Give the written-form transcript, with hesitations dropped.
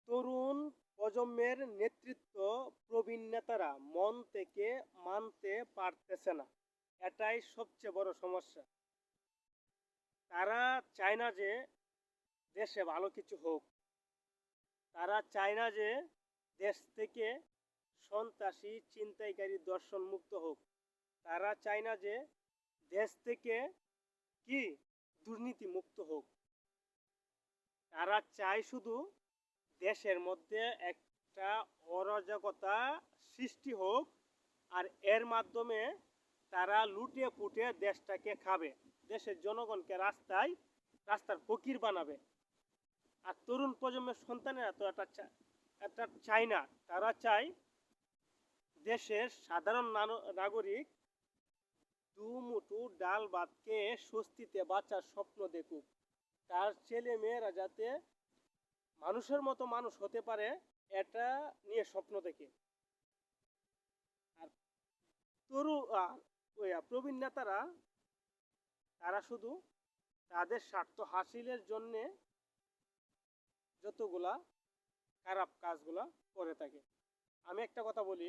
তরুণ প্রজন্মের নেতৃত্ব প্রবীণ নেতারা মন থেকে মানতে পারতেছে না। এটাই সবচেয়ে বড় সমস্যা। তারা চায় না যে দেশে ভালো কিছু হোক। তারা চায় না যে দেশ থেকে সন্ত্রাসী ছিনতাইকারী দর্শন মুক্ত হোক। তারা চায় না যে দেশ থেকে কি দুর্নীতি মুক্ত হোক। তারা চায় শুধু দেশের মধ্যে একটা অরাজকতা সৃষ্টি হোক, আর এর মাধ্যমে তারা লুটে পুটে দেশটাকে খাবে, দেশের জনগণকে রাস্তার ফকির বানাবে। আর তরুণ প্রজন্মের সন্তানেরা তো এটা চায় না। তারা চায় দেশের সাধারণ নাগরিক দুমুঠো ডাল ভাত খেয়ে স্বস্তিতে বাঁচার স্বপ্ন দেখুক। তার ছেলে মেয়েরা যাতে মানুষের মতো মানুষ হতে পারে, এটা নিয়ে স্বপ্ন দেখে। আর তরু প্রবীণ নেতারা তারা শুধু তাদের স্বার্থ হাসিলের জন্যে যতগুলা খারাপ কাজগুলা করে থাকে। আমি একটা কথা বলি,